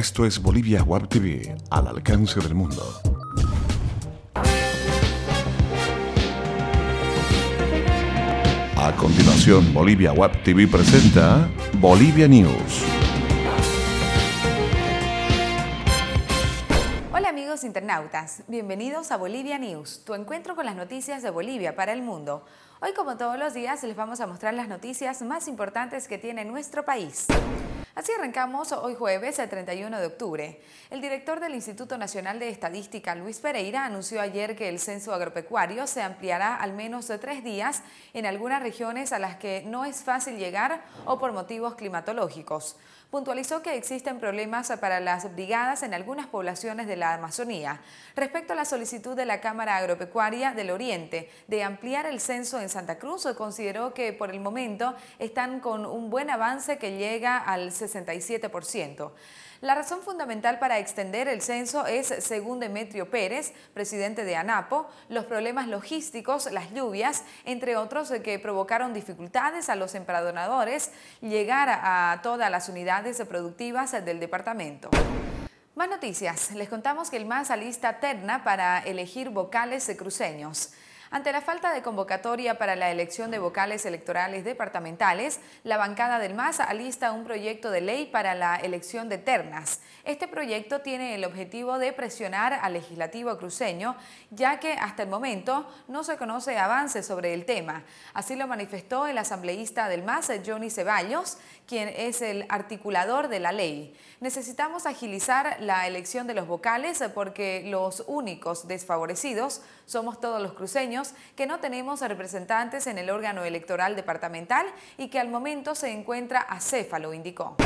Esto es Bolivia Web TV, al alcance del mundo. A continuación, Bolivia Web TV presenta Bolivia News. Hola amigos internautas, bienvenidos a Bolivia News, tu encuentro con las noticias de Bolivia para el mundo. Hoy, como todos los días, les vamos a mostrar las noticias más importantes que tiene nuestro país. Así arrancamos hoy jueves, el 31 de octubre. El director del Instituto Nacional de Estadística, Luis Pereira, anunció ayer que el censo agropecuario se ampliará al menos 3 días en algunas regiones a las que no es fácil llegar o por motivos climatológicos. Puntualizó que existen problemas para las brigadas en algunas poblaciones de la Amazonía. Respecto a la solicitud de la Cámara Agropecuaria del Oriente de ampliar el censo en Santa Cruz, consideró que por el momento están con un buen avance que llega al 67%. La razón fundamental para extender el censo es, según Demetrio Pérez, presidente de ANAPO, los problemas logísticos, las lluvias, entre otros, que provocaron dificultades a los empadronadores llegar a todas las unidades productivas del departamento. Más noticias. Les contamos que el MAS alista terna para elegir vocales cruceños. Ante la falta de convocatoria para la elección de vocales electorales departamentales, la bancada del MAS alista un proyecto de ley para la elección de ternas. Este proyecto tiene el objetivo de presionar al legislativo cruceño, ya que hasta el momento no se conoce avance sobre el tema. Así lo manifestó el asambleísta del MAS, Johnny Ceballos, quien es el articulador de la ley. Necesitamos agilizar la elección de los vocales porque los únicos desfavorecidos somos todos los cruceños que no tenemos representantes en el órgano electoral departamental y que al momento se encuentra acéfalo, indicó.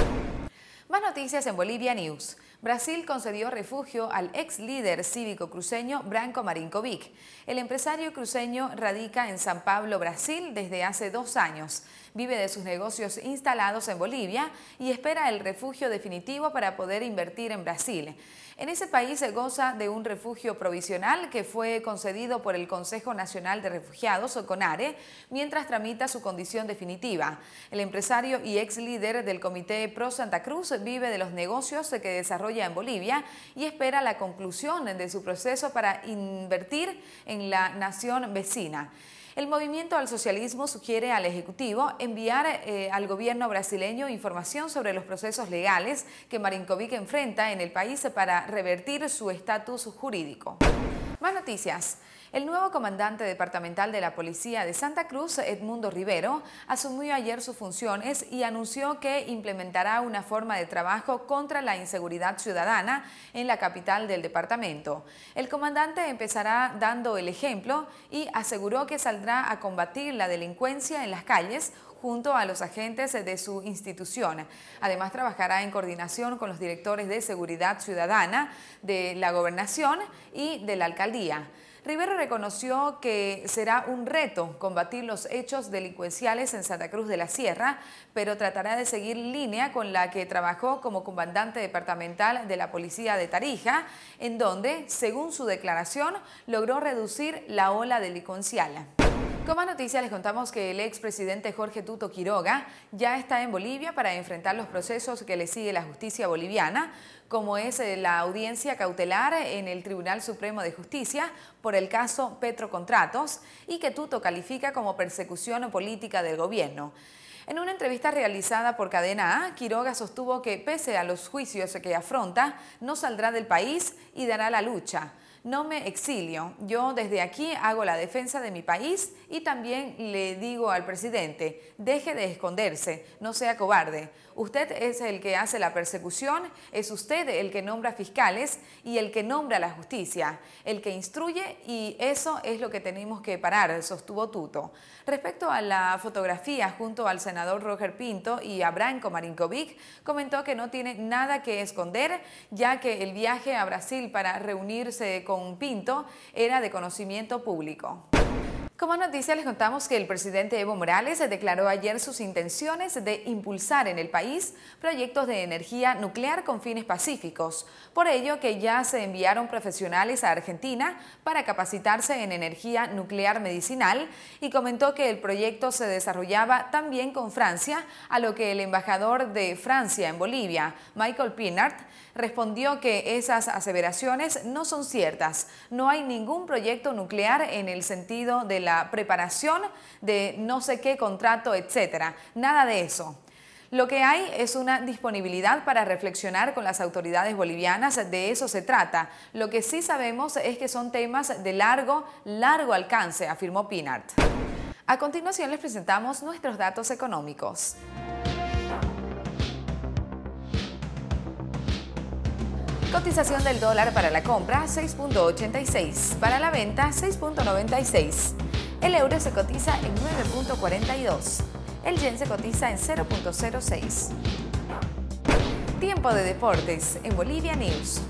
Más noticias en Bolivia News. Brasil concedió refugio al ex líder cívico cruceño Branco Marinkovic. El empresario cruceño radica en San Pablo, Brasil, desde hace 2 años. Vive de sus negocios instalados en Bolivia y espera el refugio definitivo para poder invertir en Brasil. En ese país se goza de un refugio provisional que fue concedido por el Consejo Nacional de Refugiados, o CONARE, mientras tramita su condición definitiva. El empresario y ex líder del Comité Pro Santa Cruz vive de los negocios que desarrolla en Bolivia y espera la conclusión de su proceso para invertir en la nación vecina. El Movimiento al Socialismo sugiere al Ejecutivo enviar al gobierno brasileño información sobre los procesos legales que Marinkovic enfrenta en el país para revertir su estatus jurídico. Más noticias. El nuevo comandante departamental de la Policía de Santa Cruz, Edmundo Rivero, asumió ayer sus funciones y anunció que implementará una forma de trabajo contra la inseguridad ciudadana en la capital del departamento. El comandante empezará dando el ejemplo y aseguró que saldrá a combatir la delincuencia en las calles junto a los agentes de su institución. Además, trabajará en coordinación con los directores de seguridad ciudadana de la gobernación y de la alcaldía. Rivero reconoció que será un reto combatir los hechos delincuenciales en Santa Cruz de la Sierra, pero tratará de seguir línea con la que trabajó como comandante departamental de la Policía de Tarija, en donde, según su declaración, logró reducir la ola delincuencial. Con más noticias les contamos que el expresidente Jorge Tuto Quiroga ya está en Bolivia para enfrentar los procesos que le sigue la justicia boliviana, como es la audiencia cautelar en el Tribunal Supremo de Justicia por el caso Petrocontratos y que Tuto califica como persecución política del gobierno. En una entrevista realizada por Cadena A, Quiroga sostuvo que pese a los juicios que afronta, no saldrá del país y dará la lucha. No me exilio, yo desde aquí hago la defensa de mi país y también le digo al presidente, deje de esconderse, no sea cobarde. Usted es el que hace la persecución, es usted el que nombra fiscales y el que nombra la justicia, el que instruye y eso es lo que tenemos que parar, sostuvo Tuto. Respecto a la fotografía junto al senador Roger Pinto y a Branco Marinkovic, comentó que no tiene nada que esconder, ya que el viaje a Brasil para reunirse con Pinto era de conocimiento público. Como noticia les contamos que el presidente Evo Morales declaró ayer sus intenciones de impulsar en el país proyectos de energía nuclear con fines pacíficos. Por ello que ya se enviaron profesionales a Argentina para capacitarse en energía nuclear medicinal y comentó que el proyecto se desarrollaba también con Francia, a lo que el embajador de Francia en Bolivia, Michael Pinart, respondió que esas aseveraciones no son ciertas. No hay ningún proyecto nuclear en el sentido de la preparación de no sé qué contrato, etcétera. Nada de eso. Lo que hay es una disponibilidad para reflexionar con las autoridades bolivianas, de eso se trata. Lo que sí sabemos es que son temas de largo alcance, afirmó Pinart. A continuación les presentamos nuestros datos económicos. Cotización del dólar para la compra 6.86, para la venta 6.96. El euro se cotiza en 9.42. El yen se cotiza en 0.06. Tiempo de deportes en Bolivia News.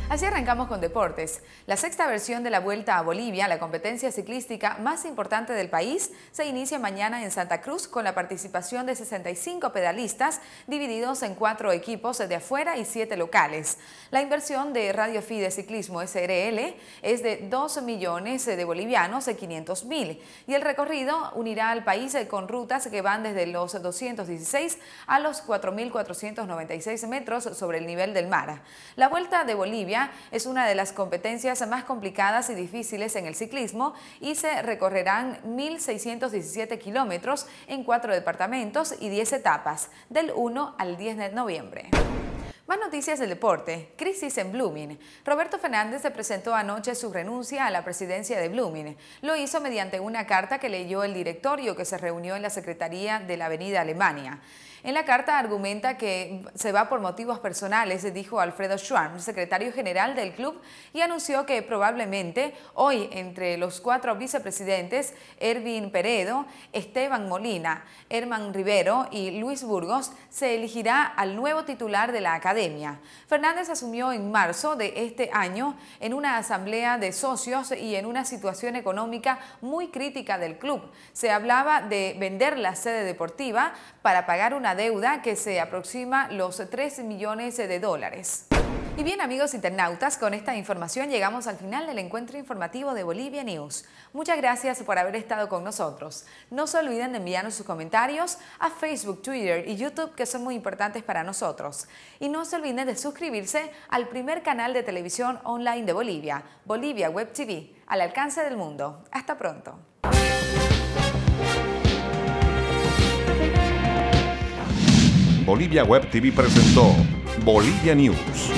Así arrancamos con deportes. La sexta versión de la Vuelta a Bolivia, la competencia ciclística más importante del país, se inicia mañana en Santa Cruz con la participación de 65 pedalistas divididos en 4 equipos de afuera y 7 locales. La inversión de Radio Fide Ciclismo SRL es de 2 millones de bolivianos, 500.000, y el recorrido unirá al país con rutas que van desde los 216 a los 4.496 metros sobre el nivel del mar. La Vuelta de Bolivia es una de las competencias más complicadas y difíciles en el ciclismo y se recorrerán 1.617 kilómetros en 4 departamentos y 10 etapas, del 1 al 10 de noviembre. Más noticias del deporte. Crisis en Blooming. Roberto Fernández presentó anoche su renuncia a la presidencia de Blooming. Lo hizo mediante una carta que leyó el directorio que se reunió en la Secretaría de la Avenida Alemania. En la carta argumenta que se va por motivos personales, dijo Alfredo Schwarm, secretario general del club, y anunció que probablemente hoy entre los 4 vicepresidentes, Erwin Peredo, Esteban Molina, Herman Rivero y Luis Burgos, se elegirá al nuevo titular de la academia. Fernández asumió en marzo de este año en una asamblea de socios y en una situación económica muy crítica del club. Se hablaba de vender la sede deportiva para pagar una deuda que se aproxima los 3 millones de dólares. Y bien, amigos internautas, con esta información llegamos al final del encuentro informativo de Bolivia News. Muchas gracias por haber estado con nosotros. No se olviden de enviarnos sus comentarios a Facebook, Twitter y YouTube, que son muy importantes para nosotros. Y no se olviden de suscribirse al primer canal de televisión online de Bolivia, Bolivia Web TV, al alcance del mundo. Hasta pronto. Bolivia Web TV presentó Bolivia News.